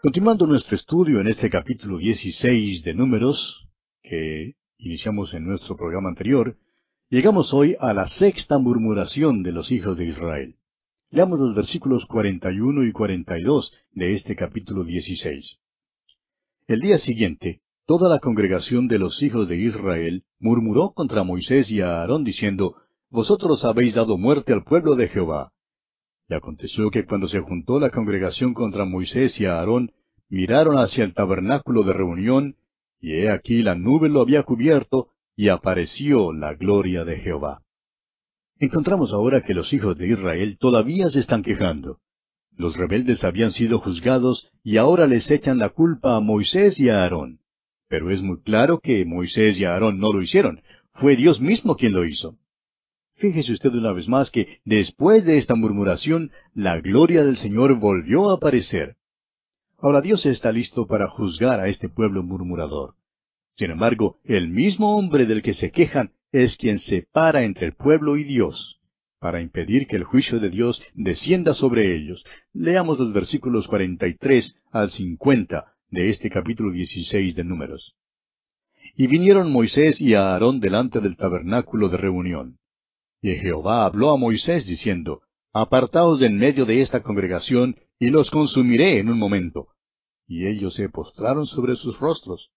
Continuando nuestro estudio en este capítulo 16 de Números, que iniciamos en nuestro programa anterior, llegamos hoy a la sexta murmuración de los hijos de Israel. Leamos los versículos 41 y 42 de este capítulo 16. El día siguiente, toda la congregación de los hijos de Israel murmuró contra Moisés y a Aarón diciendo, Vosotros habéis dado muerte al pueblo de Jehová. Y aconteció que cuando se juntó la congregación contra Moisés y a Aarón, miraron hacia el tabernáculo de reunión, y he aquí la nube lo había cubierto, y apareció la gloria de Jehová. Encontramos ahora que los hijos de Israel todavía se están quejando. Los rebeldes habían sido juzgados, y ahora les echan la culpa a Moisés y a Aarón. Pero es muy claro que Moisés y Aarón no lo hicieron. Fue Dios mismo quien lo hizo. Fíjese usted una vez más que después de esta murmuración, la gloria del Señor volvió a aparecer. Ahora Dios está listo para juzgar a este pueblo murmurador. Sin embargo, el mismo hombre del que se quejan es quien se para entre el pueblo y Dios, para impedir que el juicio de Dios descienda sobre ellos. Leamos los versículos 43 al 50 de este capítulo 16 de Números. Y vinieron Moisés y Aarón delante del tabernáculo de reunión. Y Jehová habló a Moisés diciendo, Apartaos de en medio de esta congregación, y los consumiré en un momento. Y ellos se postraron sobre sus rostros.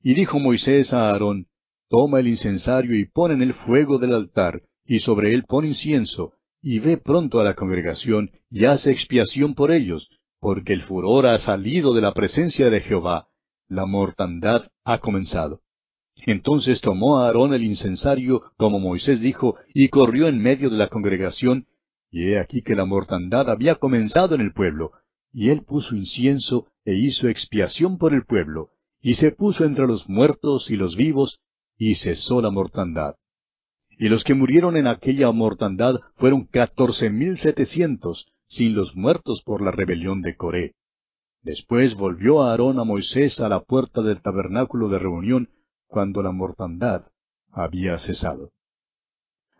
Y dijo Moisés a Aarón, Toma el incensario y pon en el fuego del altar, y sobre él pon incienso, y ve pronto a la congregación, y haz expiación por ellos, porque el furor ha salido de la presencia de Jehová, la mortandad ha comenzado. Entonces tomó Aarón el incensario, como Moisés dijo, y corrió en medio de la congregación, y he aquí que la mortandad había comenzado en el pueblo, y él puso incienso e hizo expiación por el pueblo, y se puso entre los muertos y los vivos, y cesó la mortandad. Y los que murieron en aquella mortandad fueron 14,700, sin los muertos por la rebelión de Coré. Después volvió Aarón a Moisés a la puerta del tabernáculo de reunión, cuando la mortandad había cesado.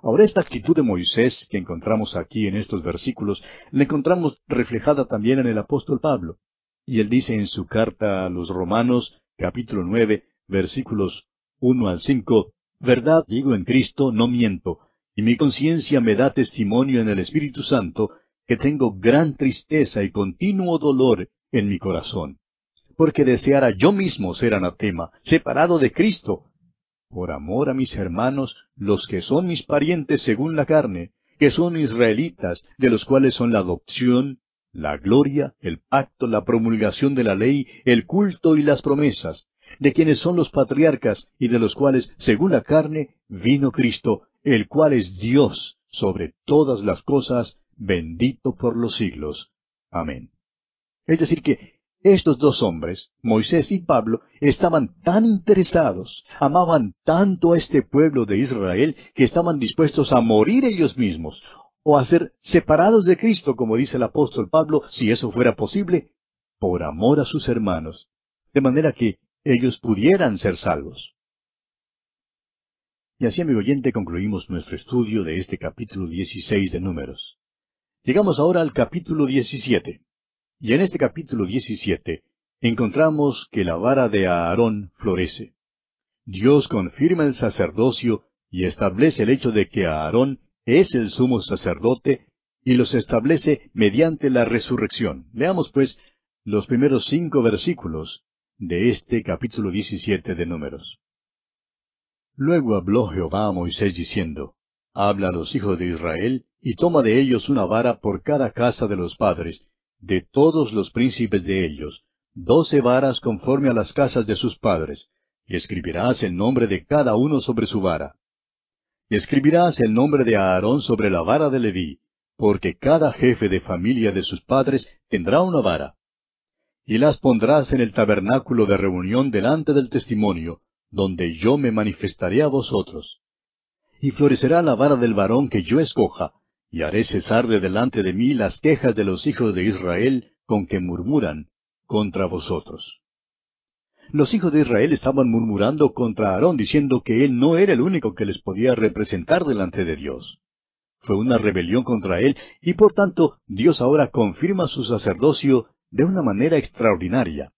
Ahora esta actitud de Moisés que encontramos aquí en estos versículos, la encontramos reflejada también en el apóstol Pablo. Y él dice en su carta a los Romanos, capítulo 9, versículos 1 al 5, Verdad digo en Cristo, no miento, y mi conciencia me da testimonio en el Espíritu Santo, que tengo gran tristeza y continuo dolor en mi corazón. Porque deseara yo mismo ser anatema, separado de Cristo, por amor a mis hermanos, los que son mis parientes según la carne, que son israelitas, de los cuales son la adopción, la gloria, el pacto, la promulgación de la ley, el culto y las promesas, de quienes son los patriarcas, y de los cuales, según la carne, vino Cristo, el cual es Dios sobre todas las cosas, bendito por los siglos. Amén. Es decir que estos dos hombres, Moisés y Pablo, estaban tan interesados, amaban tanto a este pueblo de Israel, que estaban dispuestos a morir ellos mismos, o a ser separados de Cristo, como dice el apóstol Pablo, si eso fuera posible, por amor a sus hermanos, de manera que ellos pudieran ser salvos. Y así, amigo oyente, concluimos nuestro estudio de este capítulo 16 de Números. Llegamos ahora al capítulo 17. Y en este capítulo 17 encontramos que la vara de Aarón florece. Dios confirma el sacerdocio y establece el hecho de que Aarón es el sumo sacerdote y los establece mediante la resurrección. Leamos pues los primeros 5 versículos de este capítulo 17 de Números. Luego habló Jehová a Moisés diciendo, Habla a los hijos de Israel y toma de ellos una vara por cada casa de los padres, de todos los príncipes de ellos, 12 varas conforme a las casas de sus padres, y escribirás el nombre de cada uno sobre su vara. Y escribirás el nombre de Aarón sobre la vara de Leví, porque cada jefe de familia de sus padres tendrá una vara. Y las pondrás en el tabernáculo de reunión delante del testimonio, donde yo me manifestaré a vosotros. Y florecerá la vara del varón que yo escoja, y haré cesar de delante de mí las quejas de los hijos de Israel con que murmuran contra vosotros. Los hijos de Israel estaban murmurando contra Aarón, diciendo que él no era el único que les podía representar delante de Dios. Fue una rebelión contra él, y por tanto Dios ahora confirma su sacerdocio de una manera extraordinaria.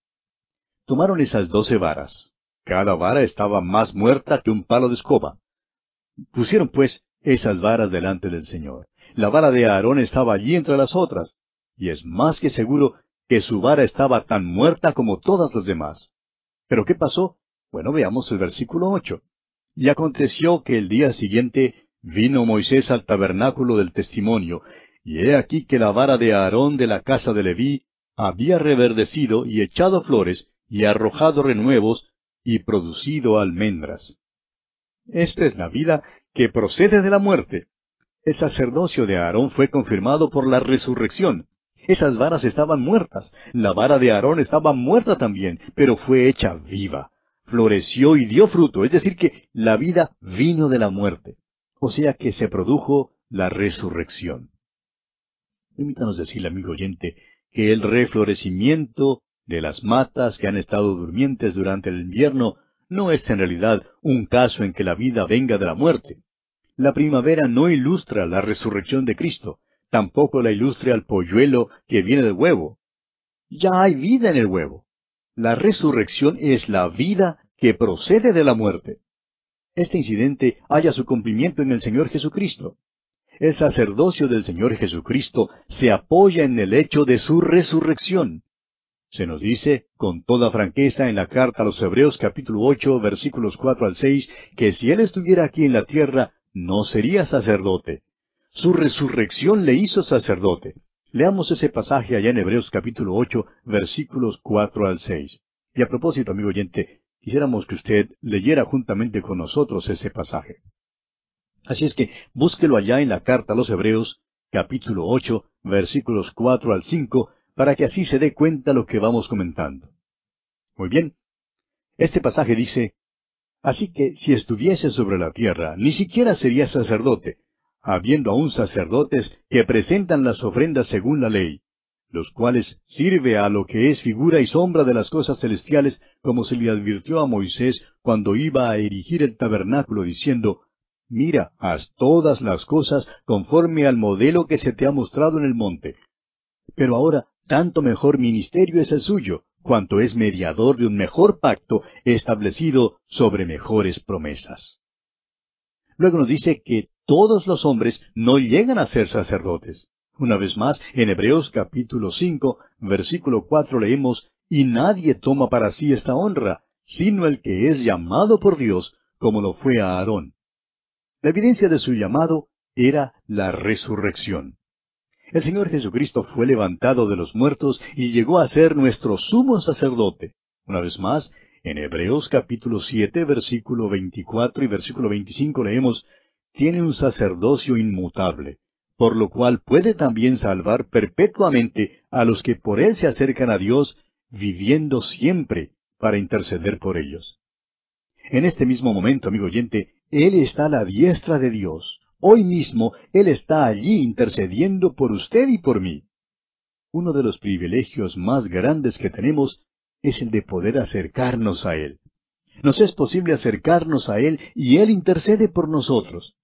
Tomaron esas 12 varas. Cada vara estaba más muerta que un palo de escoba. Pusieron, pues, esas varas delante del Señor. La vara de Aarón estaba allí entre las otras, y es más que seguro que su vara estaba tan muerta como todas las demás. ¿Pero qué pasó? Bueno, veamos el versículo 8. Y aconteció que el día siguiente vino Moisés al tabernáculo del testimonio, y he aquí que la vara de Aarón de la casa de Leví había reverdecido y echado flores, y arrojado renuevos, y producido almendras. Esta es la vida que procede de la muerte. El sacerdocio de Aarón fue confirmado por la resurrección. Esas varas estaban muertas. La vara de Aarón estaba muerta también, pero fue hecha viva. Floreció y dio fruto, es decir, que la vida vino de la muerte. O sea que se produjo la resurrección. Permítanos decirle, amigo oyente, que el reflorecimiento de las matas que han estado durmientes durante el invierno no es en realidad un caso en que la vida venga de la muerte. La primavera no ilustra la resurrección de Cristo, tampoco la ilustra el polluelo que viene del huevo. Ya hay vida en el huevo. La resurrección es la vida que procede de la muerte. Este incidente halla su cumplimiento en el Señor Jesucristo. El sacerdocio del Señor Jesucristo se apoya en el hecho de su resurrección. Se nos dice, con toda franqueza, en la carta a los Hebreos capítulo 8, versículos 4 al 6, que si Él estuviera aquí en la tierra, no sería sacerdote. Su resurrección le hizo sacerdote. Leamos ese pasaje allá en Hebreos capítulo 8, versículos 4 al 6. Y a propósito, amigo oyente, quisiéramos que usted leyera juntamente con nosotros ese pasaje. Así es que búsquelo allá en la carta a los Hebreos, capítulo 8, versículos 4 al 5, para que así se dé cuenta lo que vamos comentando. Muy bien. Este pasaje dice, así que si estuviese sobre la tierra, ni siquiera sería sacerdote, habiendo aún sacerdotes que presentan las ofrendas según la ley, los cuales sirve a lo que es figura y sombra de las cosas celestiales, como se le advirtió a Moisés cuando iba a erigir el tabernáculo, diciendo, mira, haz todas las cosas conforme al modelo que se te ha mostrado en el monte. Pero ahora, tanto mejor ministerio es el suyo, cuanto es mediador de un mejor pacto establecido sobre mejores promesas. Luego nos dice que todos los hombres no llegan a ser sacerdotes. Una vez más, en Hebreos capítulo 5, versículo 4 leemos, y nadie toma para sí esta honra, sino el que es llamado por Dios, como lo fue a Aarón. La evidencia de su llamado era la resurrección. El Señor Jesucristo fue levantado de los muertos y llegó a ser nuestro sumo sacerdote. Una vez más, en Hebreos capítulo 7, versículo 24 y versículo 25 leemos, tiene un sacerdocio inmutable, por lo cual puede también salvar perpetuamente a los que por él se acercan a Dios, viviendo siempre para interceder por ellos. En este mismo momento, amigo oyente, Él está a la diestra de Dios. Hoy mismo Él está allí intercediendo por usted y por mí. Uno de los privilegios más grandes que tenemos es el de poder acercarnos a Él. Nos es posible acercarnos a Él y Él intercede por nosotros.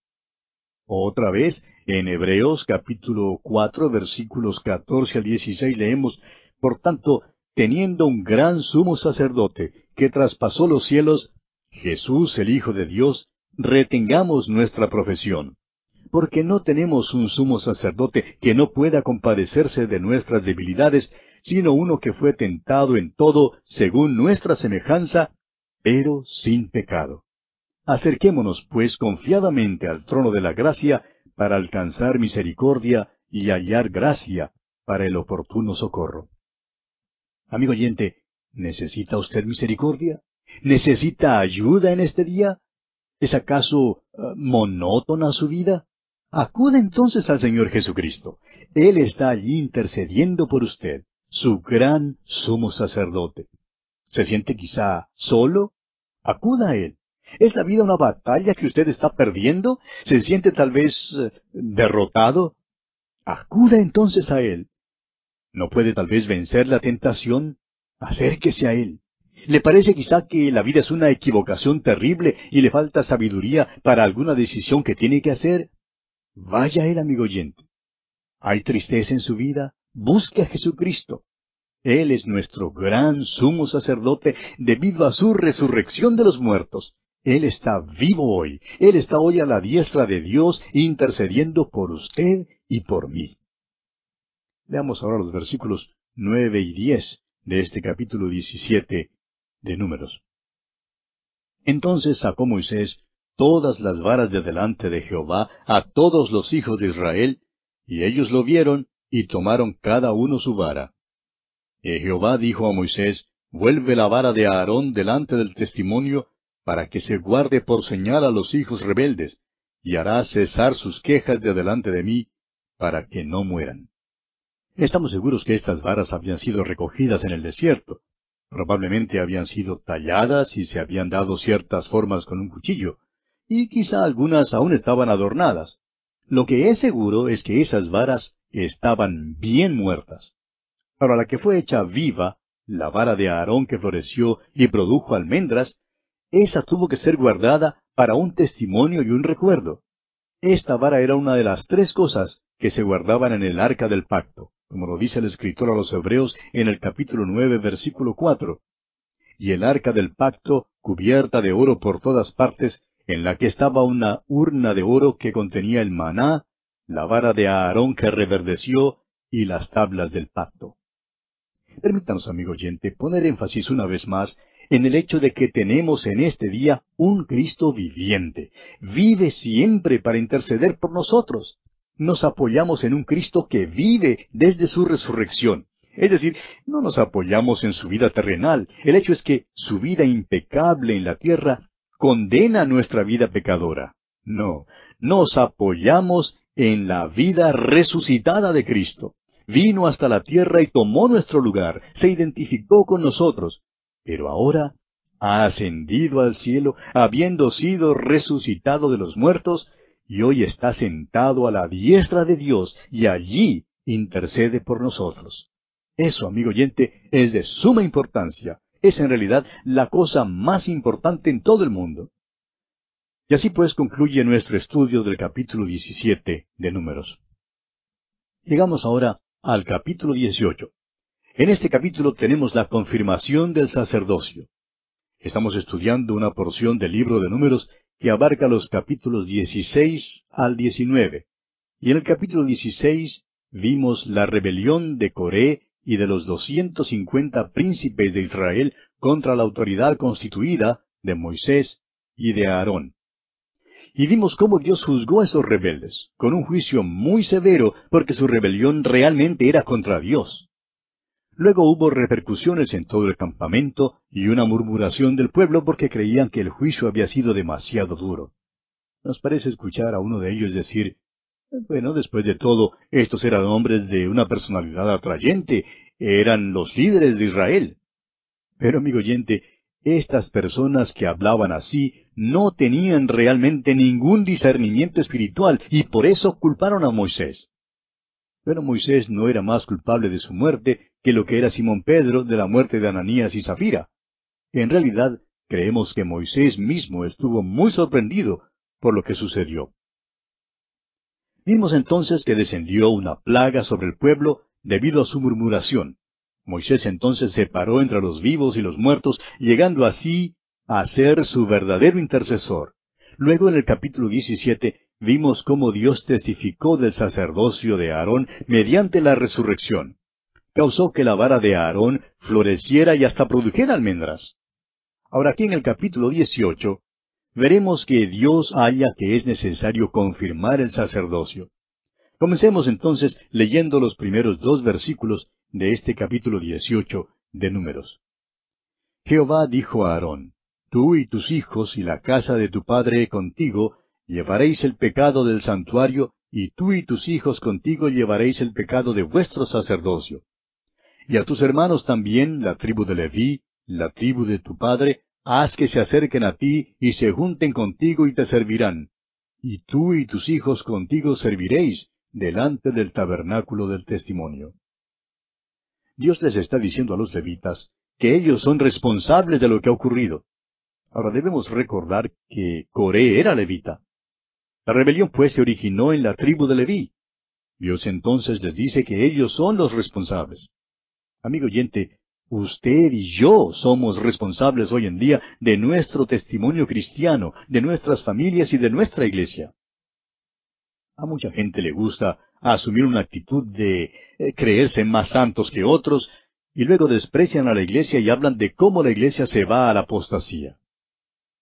Otra vez, en Hebreos capítulo 4, versículos 14 al 16 leemos, por tanto, teniendo un gran sumo sacerdote que traspasó los cielos, Jesús el Hijo de Dios, retengamos nuestra profesión. Porque no tenemos un sumo sacerdote que no pueda compadecerse de nuestras debilidades, sino uno que fue tentado en todo según nuestra semejanza, pero sin pecado. Acerquémonos, pues, confiadamente al trono de la gracia, para alcanzar misericordia y hallar gracia para el oportuno socorro. Amigo oyente, ¿necesita usted misericordia? ¿Necesita ayuda en este día? ¿Es acaso monótona su vida? Acuda entonces al Señor Jesucristo. Él está allí intercediendo por usted, su gran sumo sacerdote. ¿Se siente quizá solo? Acuda a Él. ¿Es la vida una batalla que usted está perdiendo? ¿Se siente tal vez derrotado? Acuda entonces a Él. ¿No puede tal vez vencer la tentación? Acérquese a Él. ¿Le parece quizá que la vida es una equivocación terrible y le falta sabiduría para alguna decisión que tiene que hacer? Vaya a Él, amigo oyente. ¿Hay tristeza en su vida? Busque a Jesucristo. Él es nuestro gran sumo sacerdote debido a su resurrección de los muertos. Él está vivo hoy. Él está hoy a la diestra de Dios intercediendo por usted y por mí. Leamos ahora los versículos 9 y 10 de este capítulo 17 de Números. Entonces sacó Moisés todas las varas de delante de Jehová a todos los hijos de Israel, y ellos lo vieron, y tomaron cada uno su vara. Y Jehová dijo a Moisés, vuelve la vara de Aarón delante del testimonio, para que se guarde por señal a los hijos rebeldes, y hará cesar sus quejas de delante de mí, para que no mueran. Estamos seguros que estas varas habían sido recogidas en el desierto. Probablemente habían sido talladas y se habían dado ciertas formas con un cuchillo, y quizá algunas aún estaban adornadas. Lo que es seguro es que esas varas estaban bien muertas. Ahora, la que fue hecha viva, la vara de Aarón que floreció y produjo almendras, esa tuvo que ser guardada para un testimonio y un recuerdo. Esta vara era una de las 3 cosas que se guardaban en el arca del pacto, como lo dice el escritor a los Hebreos en el capítulo 9, versículo 4. Y el arca del pacto, cubierta de oro por todas partes, en la que estaba una urna de oro que contenía el maná, la vara de Aarón que reverdeció, y las tablas del pacto. Permítanos, amigo oyente, poner énfasis una vez más en el hecho de que tenemos en este día un Cristo viviente. Vive siempre para interceder por nosotros. Nos apoyamos en un Cristo que vive desde su resurrección. Es decir, no nos apoyamos en su vida terrenal. El hecho es que su vida impecable en la tierra condena nuestra vida pecadora. No, nos apoyamos en la vida resucitada de Cristo. Vino hasta la tierra y tomó nuestro lugar, se identificó con nosotros, pero ahora ha ascendido al cielo, habiendo sido resucitado de los muertos, y hoy está sentado a la diestra de Dios, y allí intercede por nosotros. Eso, amigo oyente, es de suma importancia. Es en realidad la cosa más importante en todo el mundo. Y así pues concluye nuestro estudio del capítulo 17 de Números. Llegamos ahora al capítulo 18. En este capítulo tenemos la confirmación del sacerdocio. Estamos estudiando una porción del libro de Números que abarca los capítulos 16 al 19. Y en el capítulo 16 vimos la rebelión de Coré y de los 250 príncipes de Israel contra la autoridad constituida de Moisés y de Aarón. Y vimos cómo Dios juzgó a esos rebeldes, con un juicio muy severo, porque su rebelión realmente era contra Dios. Luego hubo repercusiones en todo el campamento y una murmuración del pueblo porque creían que el juicio había sido demasiado duro. Nos parece escuchar a uno de ellos decir, bueno, después de todo, estos eran hombres de una personalidad atrayente, eran los líderes de Israel. Pero, amigo oyente, estas personas que hablaban así no tenían realmente ningún discernimiento espiritual y por eso culparon a Moisés. Pero Moisés no era más culpable de su muerte que lo que era Simón Pedro de la muerte de Ananías y Zafira. En realidad, creemos que Moisés mismo estuvo muy sorprendido por lo que sucedió. Vimos entonces que descendió una plaga sobre el pueblo debido a su murmuración. Moisés entonces se paró entre los vivos y los muertos, llegando así a ser su verdadero intercesor. Luego en el capítulo 17 vimos cómo Dios testificó del sacerdocio de Aarón mediante la resurrección. Causó que la vara de Aarón floreciera y hasta produjera almendras. Ahora aquí en el capítulo 18 veremos que Dios halla que es necesario confirmar el sacerdocio. Comencemos entonces leyendo los primeros 2 versículos de este capítulo 18 de Números. Jehová dijo a Aarón, tú y tus hijos y la casa de tu padre contigo llevaréis el pecado del santuario, y tú y tus hijos contigo llevaréis el pecado de vuestro sacerdocio. Y a tus hermanos también, la tribu de Leví, la tribu de tu padre, haz que se acerquen a ti y se junten contigo y te servirán. Y tú y tus hijos contigo serviréis delante del tabernáculo del testimonio. Dios les está diciendo a los levitas que ellos son responsables de lo que ha ocurrido. Ahora debemos recordar que Coré era levita. La rebelión pues se originó en la tribu de Leví. Dios entonces les dice que ellos son los responsables. Amigo oyente, usted y yo somos responsables hoy en día de nuestro testimonio cristiano, de nuestras familias y de nuestra iglesia. A mucha gente le gusta asumir una actitud de creerse más santos que otros, y luego desprecian a la iglesia y hablan de cómo la iglesia se va a la apostasía.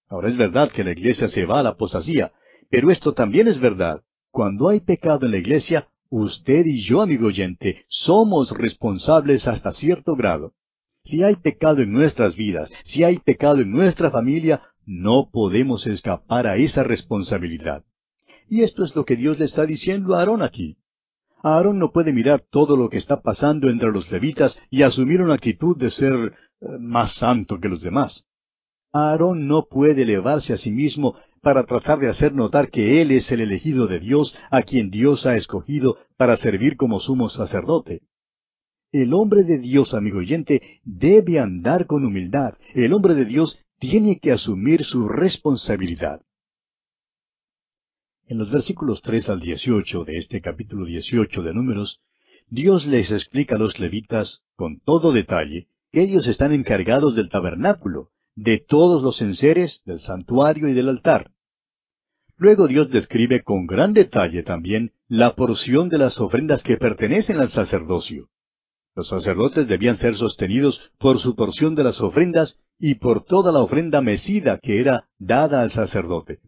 Ahora es verdad que la iglesia se va a la apostasía, pero esto también es verdad. Cuando hay pecado en la iglesia, usted y yo, amigo oyente, somos responsables hasta cierto grado. Si hay pecado en nuestras vidas, si hay pecado en nuestra familia, no podemos escapar a esa responsabilidad. Y esto es lo que Dios le está diciendo a Aarón aquí. Aarón no puede mirar todo lo que está pasando entre los levitas y asumir una actitud de ser más santo que los demás. Aarón no puede elevarse a sí mismo para tratar de hacer notar que él es el elegido de Dios, a quien Dios ha escogido para servir como sumo sacerdote. El hombre de Dios, amigo oyente, debe andar con humildad. El hombre de Dios tiene que asumir su responsabilidad. En los versículos 3 al 18 de este capítulo 18 de Números, Dios les explica a los levitas, con todo detalle, que ellos están encargados del tabernáculo, de todos los enseres, del santuario y del altar. Luego Dios describe con gran detalle también la porción de las ofrendas que pertenecen al sacerdocio. Los sacerdotes debían ser sostenidos por su porción de las ofrendas y por toda la ofrenda mecida que era dada al sacerdote.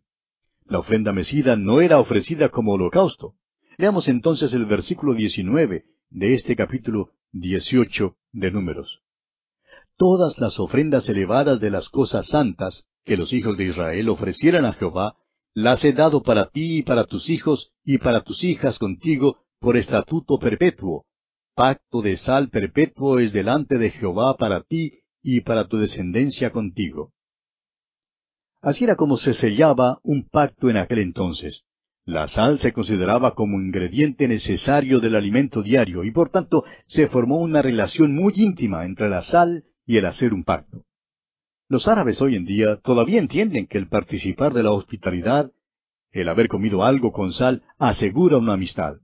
La ofrenda mecida no era ofrecida como holocausto. Leamos entonces el versículo 19 de este capítulo 18 de Números. Todas las ofrendas elevadas de las cosas santas que los hijos de Israel ofrecieran a Jehová, las he dado para ti y para tus hijos y para tus hijas contigo por estatuto perpetuo. Pacto de sal perpetuo es delante de Jehová para ti y para tu descendencia contigo. Así era como se sellaba un pacto en aquel entonces. La sal se consideraba como ingrediente necesario del alimento diario y por tanto se formó una relación muy íntima entre la sal y el hacer un pacto. Los árabes hoy en día todavía entienden que el participar de la hospitalidad, el haber comido algo con sal, asegura una amistad.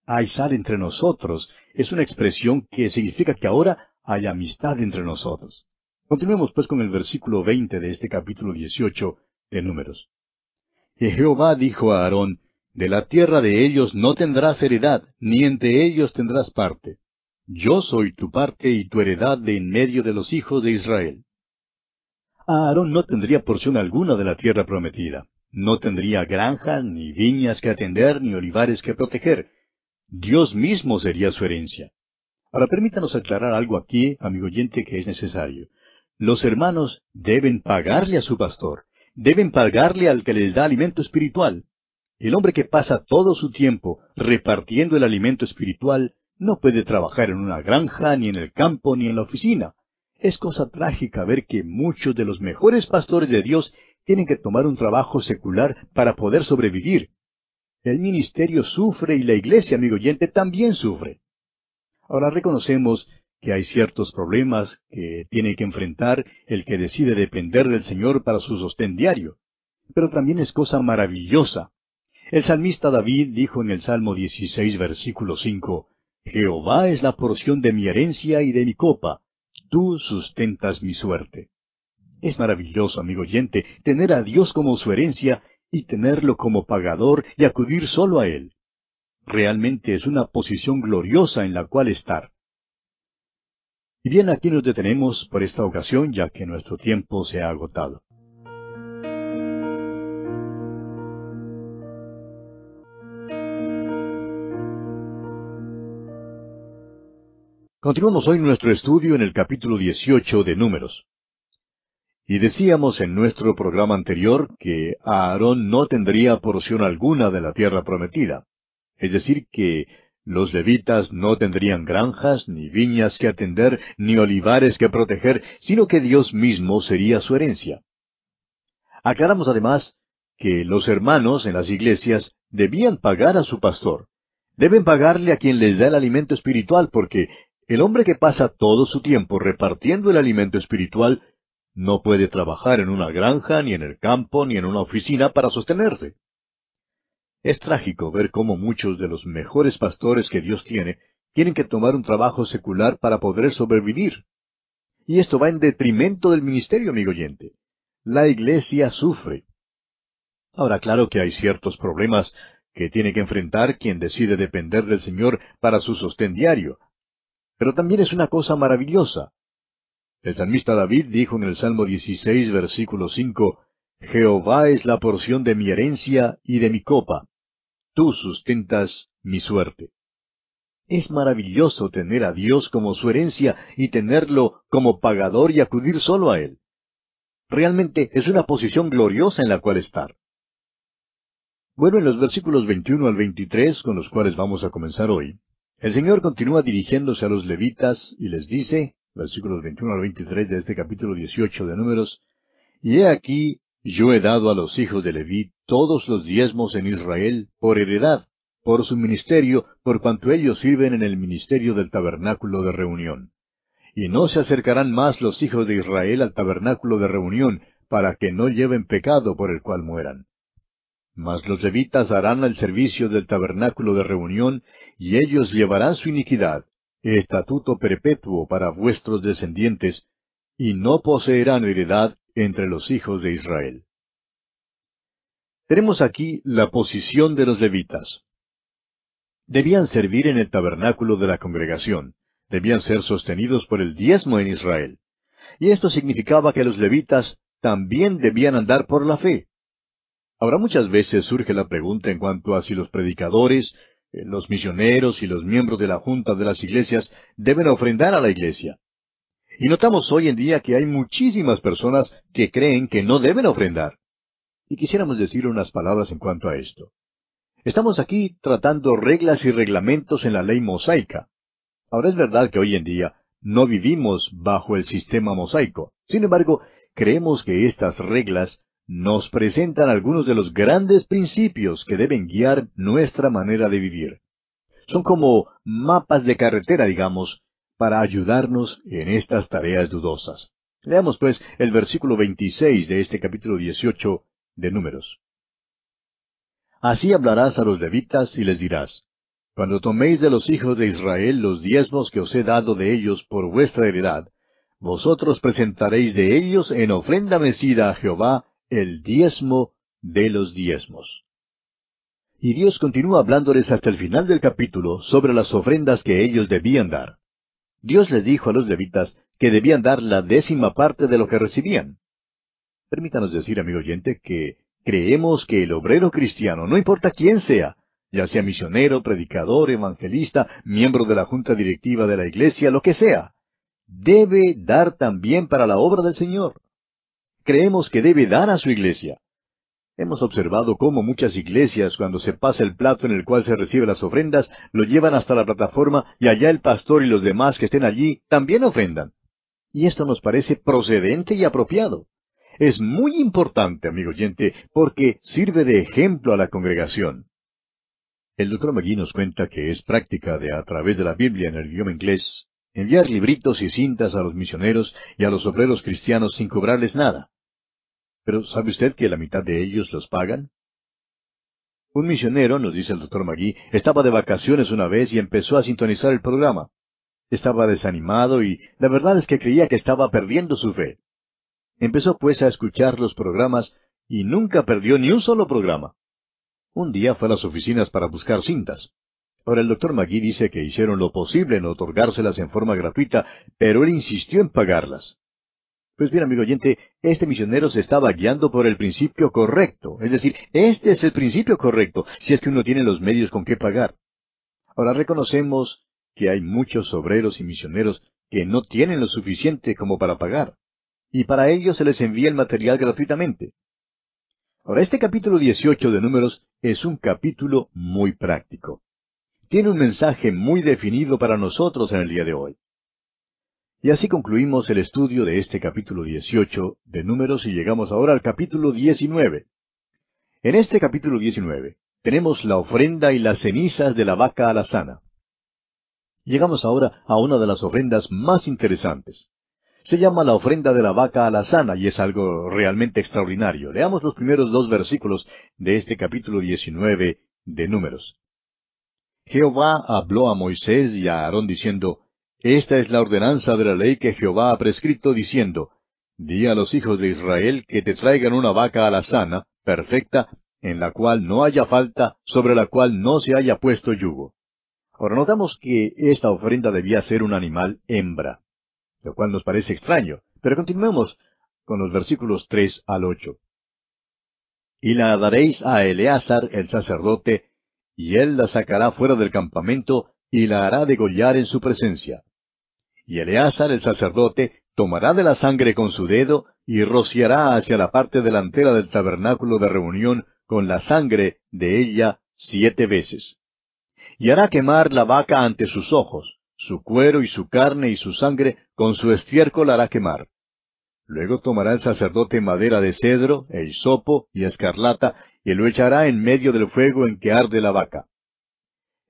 Hay sal entre nosotros es una expresión que significa que ahora hay amistad entre nosotros. Continuemos pues con el versículo 20 de este capítulo 18 de Números. Y Jehová dijo a Aarón, de la tierra de ellos no tendrás heredad, ni entre ellos tendrás parte. Yo soy tu parte y tu heredad de en medio de los hijos de Israel. Aarón no tendría porción alguna de la tierra prometida. No tendría granjas, ni viñas que atender, ni olivares que proteger. Dios mismo sería su herencia. Ahora permítanos aclarar algo aquí, amigo oyente, que es necesario. Los hermanos deben pagarle a su pastor, deben pagarle al que les da alimento espiritual. El hombre que pasa todo su tiempo repartiendo el alimento espiritual no puede trabajar en una granja, ni en el campo, ni en la oficina. Es cosa trágica ver que muchos de los mejores pastores de Dios tienen que tomar un trabajo secular para poder sobrevivir. El ministerio sufre y la iglesia, amigo oyente, también sufre. Ahora reconocemos que hay ciertos problemas que tiene que enfrentar el que decide depender del Señor para su sostén diario. Pero también es cosa maravillosa. El salmista David dijo en el Salmo 16, versículo 5, Jehová es la porción de mi herencia y de mi copa, tú sustentas mi suerte. Es maravilloso, amigo oyente, tener a Dios como su herencia y tenerlo como pagador y acudir solo a Él. Realmente es una posición gloriosa en la cual estar. Y bien, aquí nos detenemos por esta ocasión, ya que nuestro tiempo se ha agotado. Continuamos hoy nuestro estudio en el capítulo 18 de Números. Y decíamos en nuestro programa anterior que Aarón no tendría porción alguna de la tierra prometida. Es decir, que los levitas no tendrían granjas, ni viñas que atender, ni olivares que proteger, sino que Dios mismo sería su herencia. Aclaramos además que los hermanos en las iglesias debían pagar a su pastor. Deben pagarle a quien les da el alimento espiritual, porque el hombre que pasa todo su tiempo repartiendo el alimento espiritual no puede trabajar en una granja, ni en el campo, ni en una oficina para sostenerse. Es trágico ver cómo muchos de los mejores pastores que Dios tiene Tienen que tomar un trabajo secular para poder sobrevivir. Y esto va en detrimento del ministerio, amigo oyente. La iglesia sufre. Ahora, claro que hay ciertos problemas que tiene que enfrentar quien decide depender del Señor para su sostén diario. Pero también es una cosa maravillosa. El salmista David dijo en el Salmo 16, versículo 5, Jehová es la porción de mi herencia y de mi copa. Tú sustentas mi suerte. Es maravilloso tener a Dios como su herencia y tenerlo como pagador y acudir solo a Él. Realmente es una posición gloriosa en la cual estar. Bueno, en los versículos 21 al 23, con los cuales vamos a comenzar hoy, el Señor continúa dirigiéndose a los levitas y les dice, versículos 21 al 23 de este capítulo 18 de Números, Y he aquí, yo he dado a los hijos de Leví todos los diezmos en Israel por heredad, por su ministerio, por cuanto ellos sirven en el ministerio del tabernáculo de reunión. Y no se acercarán más los hijos de Israel al tabernáculo de reunión, para que no lleven pecado por el cual mueran. Mas los levitas harán el servicio del tabernáculo de reunión, y ellos llevarán su iniquidad, estatuto perpetuo para vuestros descendientes, y no poseerán heredad entre los hijos de Israel. Tenemos aquí la posición de los levitas. Debían servir en el tabernáculo de la congregación, debían ser sostenidos por el diezmo en Israel. Y esto significaba que los levitas también debían andar por la fe. Ahora muchas veces surge la pregunta en cuanto a si los predicadores, los misioneros y los miembros de la junta de las iglesias deben ofrendar a la iglesia. Y notamos hoy en día que hay muchísimas personas que creen que no deben ofrendar. Y quisiéramos decir unas palabras en cuanto a esto. Estamos aquí tratando reglas y reglamentos en la ley mosaica. Ahora es verdad que hoy en día no vivimos bajo el sistema mosaico. Sin embargo, creemos que estas reglas nos presentan algunos de los grandes principios que deben guiar nuestra manera de vivir. Son como mapas de carretera, digamos, para ayudarnos en estas tareas dudosas. Leamos pues el versículo 26 de este capítulo 18 de Números. Así hablarás a los levitas y les dirás, Cuando toméis de los hijos de Israel los diezmos que os he dado de ellos por vuestra heredad, vosotros presentaréis de ellos en ofrenda mecida a Jehová el diezmo de los diezmos. Y Dios continúa hablándoles hasta el final del capítulo sobre las ofrendas que ellos debían dar. Dios les dijo a los levitas que debían dar la 10ª parte de lo que recibían. Permítanos decir, amigo oyente, que creemos que el obrero cristiano, no importa quién sea, ya sea misionero, predicador, evangelista, miembro de la junta directiva de la iglesia, lo que sea, debe dar también para la obra del Señor. Creemos que debe dar a su iglesia. Hemos observado cómo muchas iglesias, cuando se pasa el plato en el cual se reciben las ofrendas, lo llevan hasta la plataforma y allá el pastor y los demás que estén allí también ofrendan. Y esto nos parece procedente y apropiado. Es muy importante, amigo oyente, porque sirve de ejemplo a la congregación. El Dr. McGee nos cuenta que es práctica a través de la Biblia en el idioma inglés, enviar libritos y cintas a los misioneros y a los obreros cristianos sin cobrarles nada. Pero ¿sabe usted que la mitad de ellos los pagan? Un misionero, nos dice el Dr. McGee, estaba de vacaciones una vez y empezó a sintonizar el programa. Estaba desanimado y la verdad es que creía que estaba perdiendo su fe. Empezó pues a escuchar los programas y nunca perdió ni un solo programa. Un día fue a las oficinas para buscar cintas. Ahora el Dr. McGee dice que hicieron lo posible en otorgárselas en forma gratuita, pero él insistió en pagarlas. Pues bien, amigo oyente, este misionero se estaba guiando por el principio correcto. Es decir, este es el principio correcto, si es que uno tiene los medios con qué pagar. Ahora reconocemos que hay muchos obreros y misioneros que no tienen lo suficiente como para pagar. Y para ellos se les envía el material gratuitamente. Ahora, este capítulo 18 de Números es un capítulo muy práctico. Tiene un mensaje muy definido para nosotros en el día de hoy. Y así concluimos el estudio de este capítulo 18 de Números y llegamos ahora al capítulo 19. En este capítulo 19 tenemos la ofrenda y las cenizas de la vaca alazana. Llegamos ahora a una de las ofrendas más interesantes. Se llama la ofrenda de la vaca alazana y es algo realmente extraordinario. Leamos los primeros 2 versículos de este capítulo 19 de Números. Jehová habló a Moisés y a Aarón diciendo, Esta es la ordenanza de la ley que Jehová ha prescrito, diciendo, Di a los hijos de Israel que te traigan una vaca alazana, perfecta, en la cual no haya falta, sobre la cual no se haya puesto yugo. Ahora notamos que esta ofrenda debía ser un animal hembra, lo cual nos parece extraño, pero continuemos con los versículos 3 al 8. Y la daréis a Eleazar el sacerdote, y él la sacará fuera del campamento, y la hará degollar en su presencia. Y Eleazar el sacerdote tomará de la sangre con su dedo, y rociará hacia la parte delantera del tabernáculo de reunión con la sangre de ella 7 veces. Y hará quemar la vaca ante sus ojos, su cuero y su carne y su sangre con su estiércol hará quemar. Luego tomará el sacerdote madera de cedro, e hisopo y escarlata, y lo echará en medio del fuego en que arde la vaca.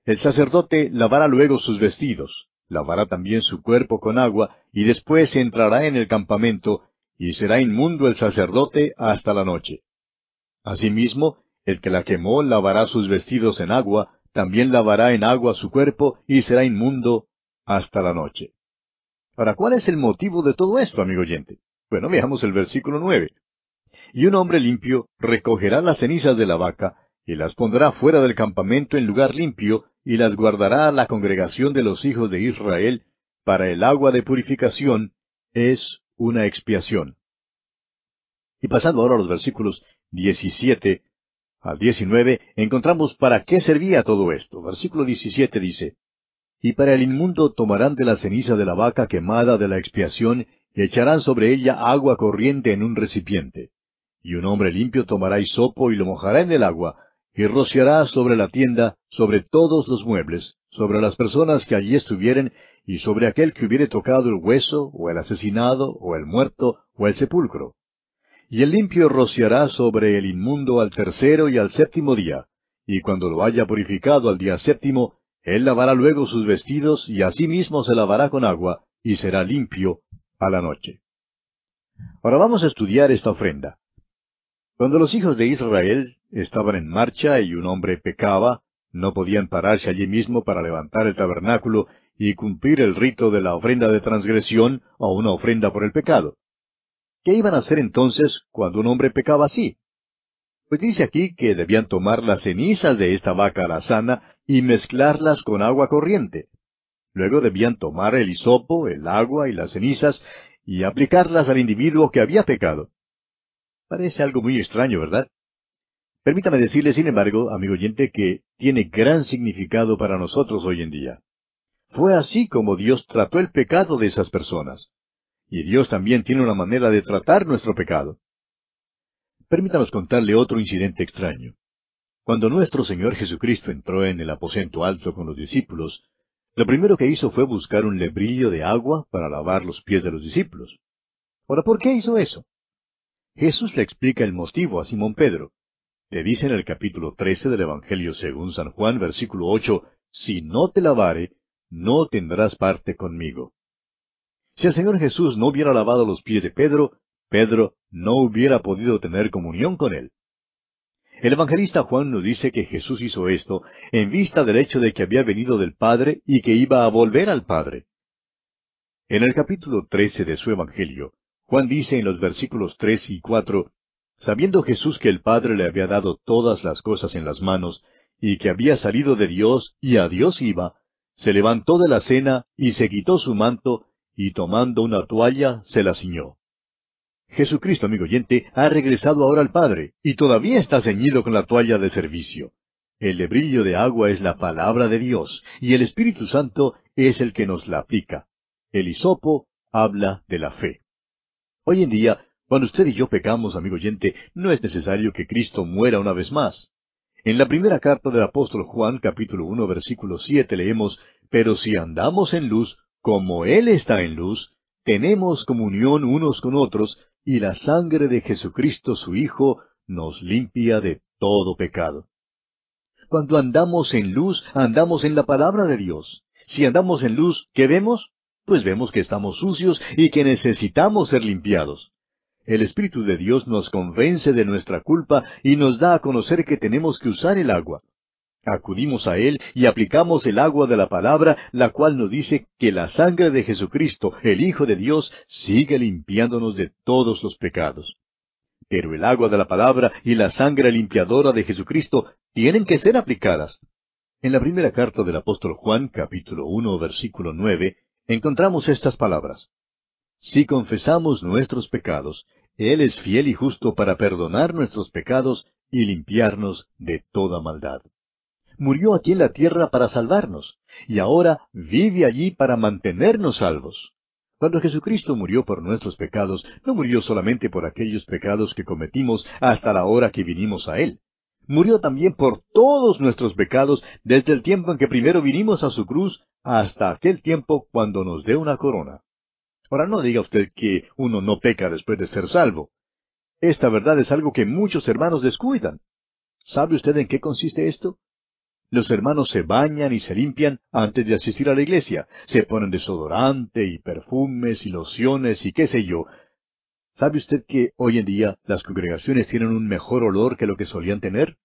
El sacerdote lavará luego sus vestidos, lavará también su cuerpo con agua, y después entrará en el campamento, y será inmundo el sacerdote hasta la noche. Asimismo, el que la quemó lavará sus vestidos en agua, también lavará en agua su cuerpo, y será inmundo hasta la noche. Ahora, ¿cuál es el motivo de todo esto, amigo oyente? Bueno, veamos el versículo 9. Y un hombre limpio recogerá las cenizas de la vaca, y las pondrá fuera del campamento en lugar limpio, y las guardará a la congregación de los hijos de Israel, para el agua de purificación, es una expiación. Y pasando ahora a los versículos 17 al 19, encontramos para qué servía todo esto. Versículo 17 dice, Y para el inmundo tomarán de la ceniza de la vaca quemada de la expiación, y echarán sobre ella agua corriente en un recipiente. Y un hombre limpio tomará hisopo y lo mojará en el agua, y rociará sobre la tienda, sobre todos los muebles, sobre las personas que allí estuvieren, y sobre aquel que hubiere tocado el hueso, o el asesinado, o el muerto, o el sepulcro. Y el limpio rociará sobre el inmundo al tercero y al séptimo día, y cuando lo haya purificado al día séptimo, él lavará luego sus vestidos, y asimismo se lavará con agua, y será limpio a la noche. Ahora vamos a estudiar esta ofrenda. Cuando los hijos de Israel estaban en marcha y un hombre pecaba, no podían pararse allí mismo para levantar el tabernáculo y cumplir el rito de la ofrenda de transgresión o una ofrenda por el pecado. ¿Qué iban a hacer entonces cuando un hombre pecaba así? Pues dice aquí que debían tomar las cenizas de esta vaca alazana y mezclarlas con agua corriente. Luego debían tomar el hisopo, el agua y las cenizas y aplicarlas al individuo que había pecado. Parece algo muy extraño, ¿verdad? Permítame decirle, sin embargo, amigo oyente, que tiene gran significado para nosotros hoy en día. Fue así como Dios trató el pecado de esas personas. Y Dios también tiene una manera de tratar nuestro pecado. Permítanos contarle otro incidente extraño. Cuando nuestro Señor Jesucristo entró en el aposento alto con los discípulos, lo primero que hizo fue buscar un lebrillo de agua para lavar los pies de los discípulos. Ahora, ¿por qué hizo eso? Jesús le explica el motivo a Simón Pedro. Le dice en el capítulo 13 del Evangelio según San Juan, versículo 8, Si no te lavare, no tendrás parte conmigo. Si el Señor Jesús no hubiera lavado los pies de Pedro, Pedro no hubiera podido tener comunión con él. El evangelista Juan nos dice que Jesús hizo esto en vista del hecho de que había venido del Padre y que iba a volver al Padre. En el capítulo 13 de su Evangelio, Juan dice en los versículos 3 y 4, Sabiendo Jesús que el Padre le había dado todas las cosas en las manos, y que había salido de Dios y a Dios iba, se levantó de la cena y se quitó su manto, y tomando una toalla se la ciñó. Jesucristo, amigo oyente, ha regresado ahora al Padre, y todavía está ceñido con la toalla de servicio. El lebrillo de agua es la palabra de Dios, y el Espíritu Santo es el que nos la aplica. El hisopo habla de la fe. Hoy en día, cuando usted y yo pecamos, amigo oyente, no es necesario que Cristo muera una vez más. En la primera carta del apóstol Juan, capítulo 1, versículo 7, leemos, Pero si andamos en luz, como Él está en luz, tenemos comunión unos con otros, y la sangre de Jesucristo su Hijo nos limpia de todo pecado. Cuando andamos en luz, andamos en la palabra de Dios. Si andamos en luz, ¿qué vemos? Pues vemos que estamos sucios y que necesitamos ser limpiados. El Espíritu de Dios nos convence de nuestra culpa y nos da a conocer que tenemos que usar el agua. Acudimos a Él y aplicamos el agua de la palabra, la cual nos dice que la sangre de Jesucristo, el Hijo de Dios, sigue limpiándonos de todos los pecados. Pero el agua de la palabra y la sangre limpiadora de Jesucristo tienen que ser aplicadas. En la primera carta del apóstol Juan, capítulo 1, versículo 9, encontramos estas palabras. Si confesamos nuestros pecados, Él es fiel y justo para perdonar nuestros pecados y limpiarnos de toda maldad. Murió aquí en la tierra para salvarnos, y ahora vive allí para mantenernos salvos. Cuando Jesucristo murió por nuestros pecados, no murió solamente por aquellos pecados que cometimos hasta la hora que vinimos a Él. Murió también por todos nuestros pecados desde el tiempo en que primero vinimos a su cruz hasta aquel tiempo cuando nos dé una corona. Ahora no diga usted que uno no peca después de ser salvo. Esta verdad es algo que muchos hermanos descuidan. ¿Sabe usted en qué consiste esto? Los hermanos se bañan y se limpian antes de asistir a la iglesia. Se ponen desodorante y perfumes y lociones y qué sé yo. ¿Sabe usted que hoy en día las congregaciones tienen un mejor olor que lo que solían tener?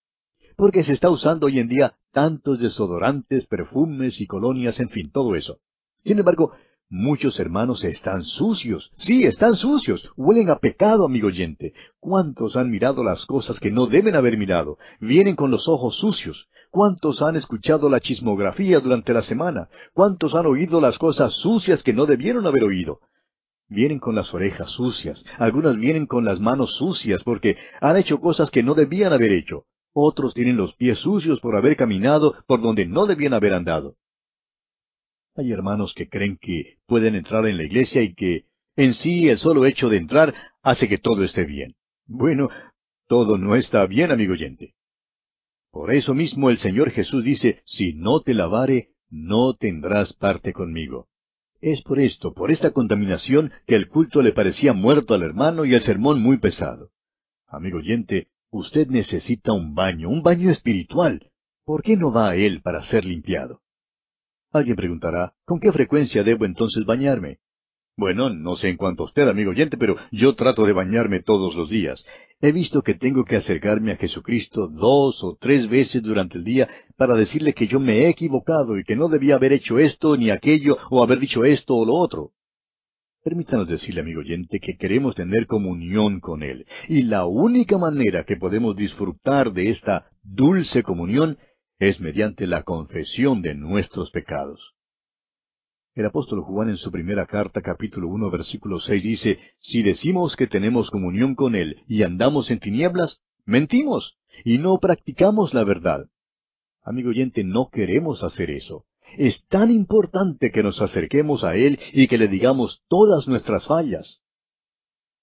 Porque se está usando hoy en día tantos desodorantes, perfumes y colonias, en fin, todo eso. Sin embargo, muchos hermanos están sucios. Sí, están sucios. Huelen a pecado, amigo oyente. ¿Cuántos han mirado las cosas que no deben haber mirado? Vienen con los ojos sucios. ¿Cuántos han escuchado la chismografía durante la semana? ¿Cuántos han oído las cosas sucias que no debieron haber oído? Vienen con las orejas sucias. Algunas vienen con las manos sucias porque han hecho cosas que no debían haber hecho. Otros tienen los pies sucios por haber caminado por donde no debían haber andado. Hay hermanos que creen que pueden entrar en la iglesia y que en sí el solo hecho de entrar hace que todo esté bien. Bueno, todo no está bien, amigo oyente. Por eso mismo el Señor Jesús dice, si no te lavare, no tendrás parte conmigo. Es por esto, por esta contaminación, que el culto le parecía muerto al hermano y el sermón muy pesado. Amigo oyente, usted necesita un baño espiritual. ¿Por qué no va a él para ser limpiado? Alguien preguntará, ¿con qué frecuencia debo entonces bañarme? Bueno, no sé en cuanto a usted, amigo oyente, pero yo trato de bañarme todos los días. He visto que tengo que acercarme a Jesucristo 2 o 3 veces durante el día para decirle que yo me he equivocado y que no debía haber hecho esto ni aquello o haber dicho esto o lo otro. Permítanos decirle, amigo oyente, que queremos tener comunión con Él. Y la única manera que podemos disfrutar de esta dulce comunión es mediante la confesión de nuestros pecados. El apóstol Juan en su primera carta, capítulo 1, versículo 6, dice, si decimos que tenemos comunión con Él y andamos en tinieblas, mentimos y no practicamos la verdad. Amigo oyente, no queremos hacer eso. Es tan importante que nos acerquemos a Él y que le digamos todas nuestras fallas.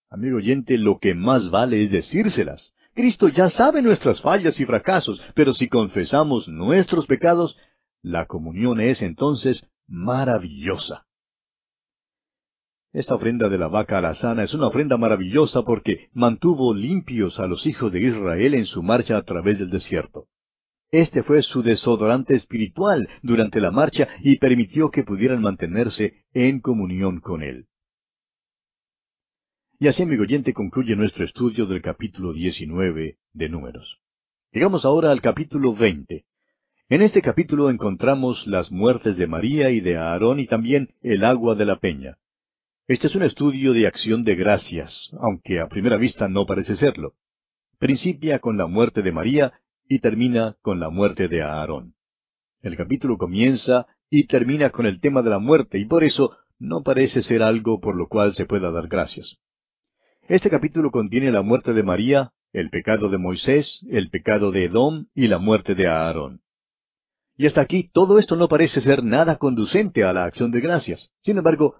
Amigo oyente, lo que más vale es decírselas. Cristo ya sabe nuestras fallas y fracasos, pero si confesamos nuestros pecados, la comunión es entonces maravillosa. Esta ofrenda de la vaca alazana es una ofrenda maravillosa porque mantuvo limpios a los hijos de Israel en su marcha a través del desierto. Este fue su desodorante espiritual durante la marcha y permitió que pudieran mantenerse en comunión con Él. Y así, amigo oyente, concluye nuestro estudio del capítulo 19 de Números. Llegamos ahora al capítulo 20. En este capítulo encontramos las muertes de María y de Aarón y también el agua de la peña. Este es un estudio de acción de gracias, aunque a primera vista no parece serlo. Principia con la muerte de María y termina con la muerte de Aarón. El capítulo comienza y termina con el tema de la muerte y por eso no parece ser algo por lo cual se pueda dar gracias. Este capítulo contiene la muerte de María, el pecado de Moisés, el pecado de Edom y la muerte de Aarón. Y hasta aquí todo esto no parece ser nada conducente a la acción de gracias. Sin embargo,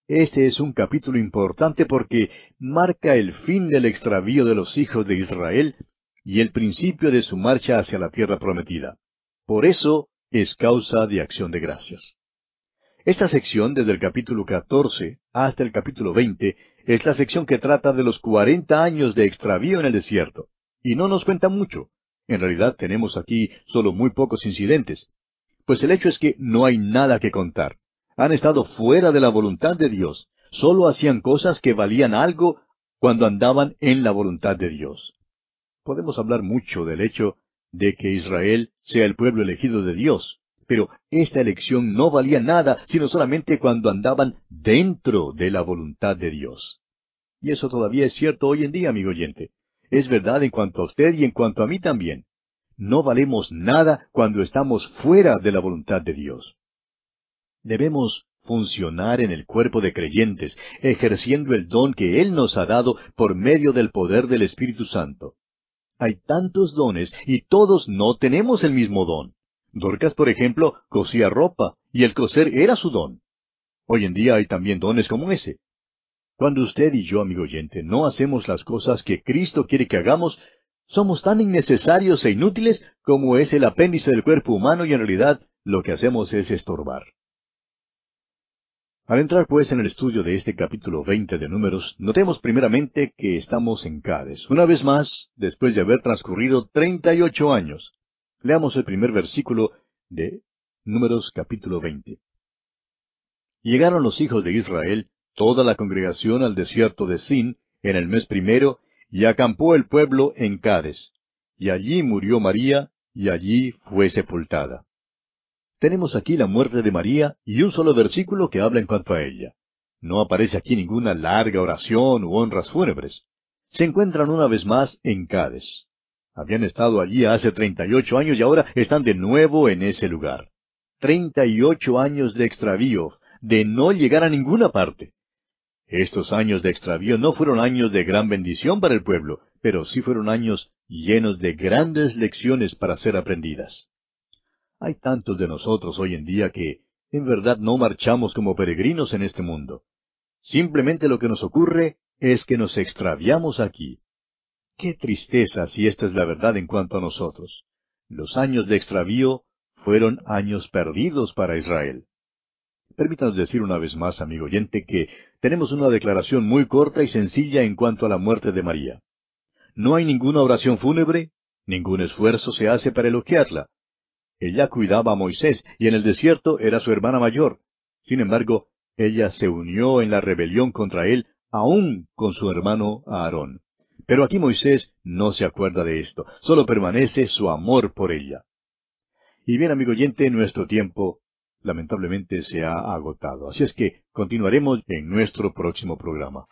este es un capítulo importante porque marca el fin del extravío de los hijos de Israel y el principio de su marcha hacia la tierra prometida. Por eso es causa de acción de gracias. Esta sección, desde el capítulo 14 hasta el capítulo 20, es la sección que trata de los 40 años de extravío en el desierto. Y no nos cuenta mucho. En realidad tenemos aquí solo muy pocos incidentes. Pues el hecho es que no hay nada que contar. Han estado fuera de la voluntad de Dios. Solo hacían cosas que valían algo cuando andaban en la voluntad de Dios. Podemos hablar mucho del hecho de que Israel sea el pueblo elegido de Dios. Pero esta elección no valía nada, sino solamente cuando andaban dentro de la voluntad de Dios. Y eso todavía es cierto hoy en día, amigo oyente. Es verdad en cuanto a usted y en cuanto a mí también. No valemos nada cuando estamos fuera de la voluntad de Dios. Debemos funcionar en el cuerpo de creyentes, ejerciendo el don que Él nos ha dado por medio del poder del Espíritu Santo. Hay tantos dones y todos no tenemos el mismo don. Dorcas, por ejemplo, cosía ropa, y el coser era su don. Hoy en día hay también dones como ese. Cuando usted y yo, amigo oyente, no hacemos las cosas que Cristo quiere que hagamos, somos tan innecesarios e inútiles como es el apéndice del cuerpo humano y en realidad lo que hacemos es estorbar. Al entrar pues en el estudio de este capítulo 20 de Números, notemos primeramente que estamos en Cades, una vez más, después de haber transcurrido 38 años. Leamos el primer versículo de Números capítulo 20. Llegaron los hijos de Israel, toda la congregación al desierto de Sin, en el mes primero, y acampó el pueblo en Cades. Y allí murió María, y allí fue sepultada. Tenemos aquí la muerte de María y un solo versículo que habla en cuanto a ella. No aparece aquí ninguna larga oración u honras fúnebres. Se encuentran una vez más en Cades. Habían estado allí hace 38 años y ahora están de nuevo en ese lugar. 38 años de extravío, de no llegar a ninguna parte. Estos años de extravío no fueron años de gran bendición para el pueblo, pero sí fueron años llenos de grandes lecciones para ser aprendidas. Hay tantos de nosotros hoy en día que, en verdad, no marchamos como peregrinos en este mundo. Simplemente lo que nos ocurre es que nos extraviamos aquí. Qué tristeza si esta es la verdad en cuanto a nosotros. Los años de extravío fueron años perdidos para Israel. Permítanos decir una vez más, amigo oyente, que tenemos una declaración muy corta y sencilla en cuanto a la muerte de María. No hay ninguna oración fúnebre, ningún esfuerzo se hace para elogiarla. Ella cuidaba a Moisés, y en el desierto era su hermana mayor. Sin embargo, ella se unió en la rebelión contra él, aún con su hermano Aarón. Pero aquí Moisés no se acuerda de esto, solo permanece su amor por ella. Y bien, amigo oyente, nuestro tiempo lamentablemente se ha agotado. Así es que continuaremos en nuestro próximo programa.